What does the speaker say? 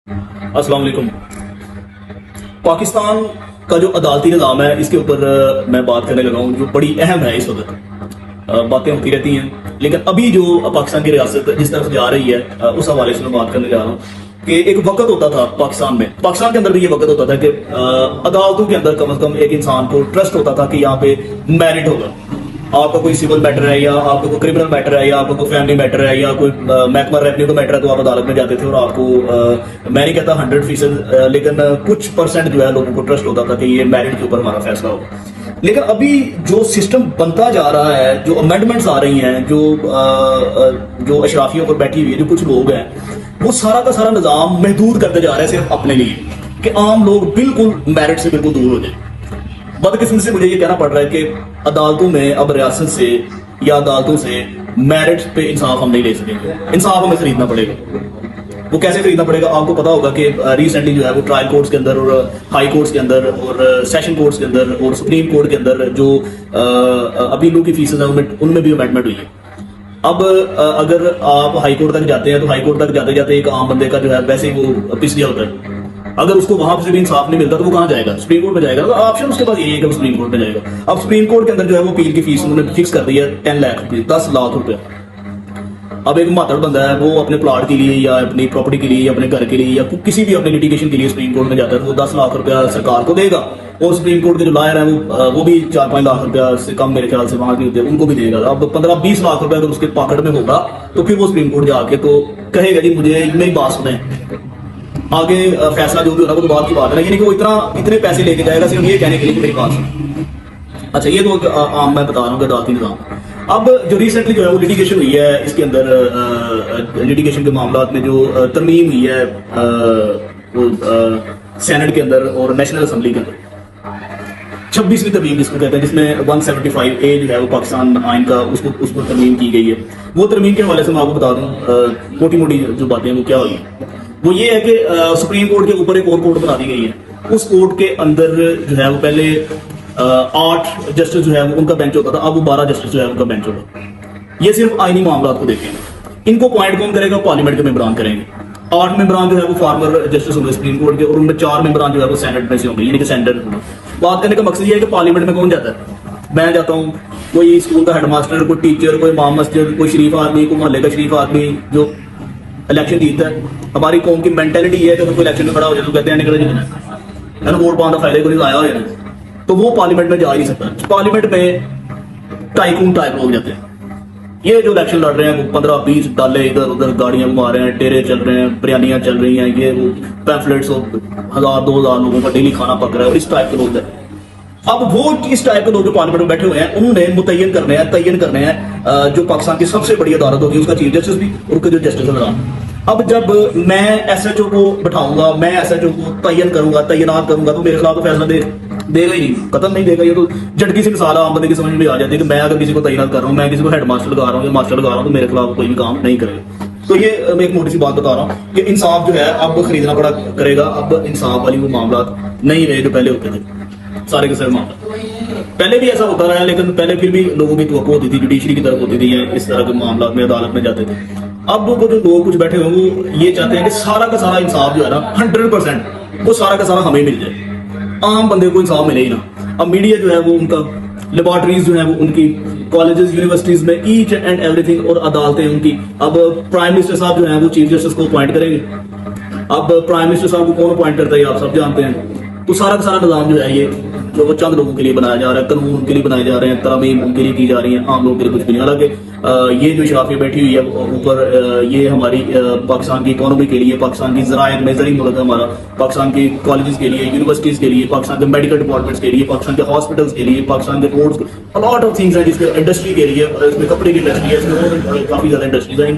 अस्सलाम वालेकुम। पाकिस्तान का जो अदालती निज़ाम है इसके ऊपर मैं बात करने लगा हूँ, जो बड़ी अहम है इस वक्त। बातें होती रहती हैं, लेकिन अभी जो पाकिस्तान की रियासत जिस तरफ जा रही है उस हवाले से मैं बात करने जा रहा हूँ कि एक वक्त होता था पाकिस्तान में, पाकिस्तान के अंदर भी ये वक्त होता था कि अदालतों के अंदर कम से कम एक इंसान को ट्रस्ट होता था कि यहाँ पे मैरिट होगा। आपका कोई सिविल मैटर है या आपका कोई क्रिमिनल मैटर है या आपका कोई फैमिली मैटर है या कोई महकमा रेवेन्यू का मैटर है, तो आप अदालत में जाते थे और आपको मैं नहीं कहता 100%, लेकिन कुछ परसेंट जो है लोगों को ट्रस्ट होता था कि ये मैरिट के ऊपर हमारा फैसला होगा। लेकिन अभी जो सिस्टम बनता जा रहा है, जो अमेंडमेंट्स आ रही हैं, जो अशराफियों पर बैठी हुई है जो कुछ लोग हैं, वो सारा का सारा निज़ाम महदूद करते जा रहे हैं सिर्फ अपने लिए कि आम लोग बिल्कुल मैरिट से बिल्कुल दूर हो जाए। बदकिस्मती से मुझे ये कहना पड़ रहा है कि अदालतों में अब रियासत से या अदालतों से मैरिट पे इंसाफ हम नहीं ले सकेंगे, इंसाफ हमें खरीदना पड़ेगा। वो कैसे खरीदना पड़ेगा? आपको पता होगा कि रिसेंटली जो है वो ट्रायल कोर्ट्स के अंदर और हाई कोर्ट्स के अंदर और सेशन कोर्ट्स के अंदर और सुप्रीम कोर्ट के अंदर जो अपीलों की फीसेज हैं उनमें भी अमेंडमेंट हुई है। अब अगर आप हाई कोर्ट तक जाते हैं तो हाई कोर्ट तक जाते जाते एक आम बंदे का जो है वैसे ही वो पिस गया होता है। अगर उसको वहां से भी इंसाफ नहीं मिलता तो वो कहाँ जाएगा? सुप्रीम कोर्ट में जाएगा। तो ऑप्शन उसके पास यही है कि वो सुप्रीम कोर्ट में जाएगा। अब सुप्रीम कोर्ट के अंदर जो है वो अपील की फीस उन्होंने फिक्स कर दी है 10 लाख रुपये, 10 लाख रुपए। अब एक मातड़ बंदा है, वो अपने प्लाट के लिए या अपनी प्रॉपर्टी के लिए या अपने घर के लिए या किसी भी अपने लिटिगेशन के लिए सुप्रीम कोर्ट में जाता है तो वो 10 लाख रुपया सरकार को देगा, और सुप्रीम कोर्ट के जो लॉयर है वो भी 4-5 लाख रुपया से कम मेरे ख्याल से वहां के होते हैं, उनको भी देगा। अब 15-20 लाख रुपया अगर उसके पॉकेट में होगा तो फिर वो सुप्रीम कोर्ट जाके तो कहेगा जी मुझे मेरी बात सुने, आगे फैसला जो भी होना वो तो बात की बात है, यानी कि वो इतने पैसे लेके जाएगा सिर्फ ये कहने के लिए कि मेरी बात सुनो। अच्छा, ये तो आम मैं बता रहा हूँ कि अदालती निज़ाम। अब जो रिसेंटली जो है वो लिटिगेशन हुई है, इसके अंदर लिटिगेशन के मामला में जो तरमीम हुई है वो सेनेट के अंदर और नेशनल असेंबली के अंदर 26वीं तरमीम जिसको कहते हैं, जिसमें 175A जो है वो पाकिस्तान आइन का उसको तरमीम की गई है। वो तरमीम के हवाले से मैं आपको बता दूं मोटी मोटी जो बातें वो क्या हुई, वो ये है कि सुप्रीम कोर्ट के ऊपर एक और कोर्ट बना दी गई है। उस कोर्ट के अंदर जो है वो पहले 8 जस्टिस जो है वो उनका बेंच होता था, अब वो 12 जस्टिस जो है उनका बेंच होगा। ये सिर्फ आईनी मामला को देखेंगे। इनको अपॉइंट कौन करेगा? पार्लियामेंट के मेंबरान करेंगे। 8 मेंबरान जो है वो फॉर्मर जस्टिस होंगे सुप्रीम कोर्ट के, और उनमें 4 मेंबरान जो है वो सेनेट में से होंगे, यानी कि सेंटर। बात करने का मकसद ये है कि पार्लियामेंट में कौन जाता है? मैं जाता हूँ, कोई स्कूल का हेडमास्टर, कोई टीचर, कोई इमाम मस्जिद, कोई शरीफ आदमी, कोई मोहल्ले का शरीफ आदमी जो इलेक्शन जीतता है। हमारी कौम की मेंटेलिटी है कि अगर कोई इलेक्शन में खड़ा हो जाए तो कहते हैं निकल जीतना है, वोट पाने का फायदा कोई आया हो जाए, तो वो पार्लियामेंट में जा ही नहीं सकता। पार्लियामेंट में टाइकून टाइप लोग जाते हैं। ये जो इलेक्शन लड़ रहे हैं वो 15-20 डाले इधर उधर गाड़ियां घुमा रहे हैं, टेरे चल रहे हैं, बिरयानियां चल रही हैं, ये वो पैम्फलेट्स 1000-2000 लोगों का डेली खाना पक रहा है, और इस टाइप के लोग हैं। अब वो इस टाइप के लोग जो पार्लियामेंट में बैठे हुए हैं उन्होंने मुतय्यन करने हैं जो पाकिस्तान की सबसे बड़ी अदालत होगी उसका चीफ जस्टिस भी और उसके जो जस्टिस होगा। अब जब मैं एसएचओ को बैठाऊंगा, मैं एसएचओ को तैनात करूंगा तो मेरे खिलाफ तो फैसला देगा ही नहीं, कतल नहीं देगा। ये तो झटकी सी मिसाल आम बंदे की समझ में आ जाती है कि मैं अगर किसी को तैनात कर रहा हूँ, मैं किसी को हेड मास्टर लगा रहा हूँ या मास्टर लगा रहा हूँ तो मेरे खिलाफ कोई भी काम नहीं करेगा। तो ये मैं एक मोटी सी बात बता रहा हूँ कि इंसाफ जो है अब खरीदना पड़ा करेगा। अब इंसाफ वाली वो मामला नहीं रहे जो पहले होते थे, सारे के सारे मामला। पहले भी ऐसा होता रहा, लेकिन पहले फिर भी लोगों की तवक्को होती थी, जुडिशरी की तरफ होती थी, इस तरह के मामला में अदालत में जाते थे। अब वो जो लोग कुछ बैठे हुए वो ये चाहते हैं कि सारा का सारा इंसाफ जो है ना 100% वो सारा का सारा हमें मिल जाए, आम बंदे को इंसाफ मिले ही ना। अब मीडिया जो है वो उनका, लेबॉर्टरीज जो है वो उनकी, कॉलेजेस यूनिवर्सिटीज में ईच एंड एवरीथिंग, और अदालतें उनकी। अब प्राइम मिनिस्टर साहब जो है वो चीफ जस्टिस को अपॉइंट करेंगे। अब प्राइम मिनिस्टर साहब को कौन अपॉइंट करता है आप सब जानते हैं। तो सारा का सारा निजाम जो है ये जो वो चंद लोगों के लिए बनाया जा रहा है, कानून उनके लिए बनाए जा रहे हैं, तरमीम उनके लिए की जा रही है, आम लोगों के लिए कुछ भी नहीं। हालांकि ये जो शराफिया बैठी हुई है ऊपर, ये हमारी पाकिस्तान की इकोनॉमी के लिए, पाकिस्तान की ज़रायत में ज़री मुल्क है हमारा, पाकिस्तान के कॉलेजेस के लिए, यूनिवर्सिटीज के लिए, पाकिस्तान के मेडिकल डिपार्टमेंट्स के लिए, पाकिस्तान के हॉस्पिटल्स के लिए, पाकिस्तान के रोड्स, लॉट ऑफ थिंग्स है जिसमें इंडस्ट्री के लिए, इसमें कपड़े की इंडस्ट्री है, इसमें काफी ज्यादा इंडस्ट्रीज है।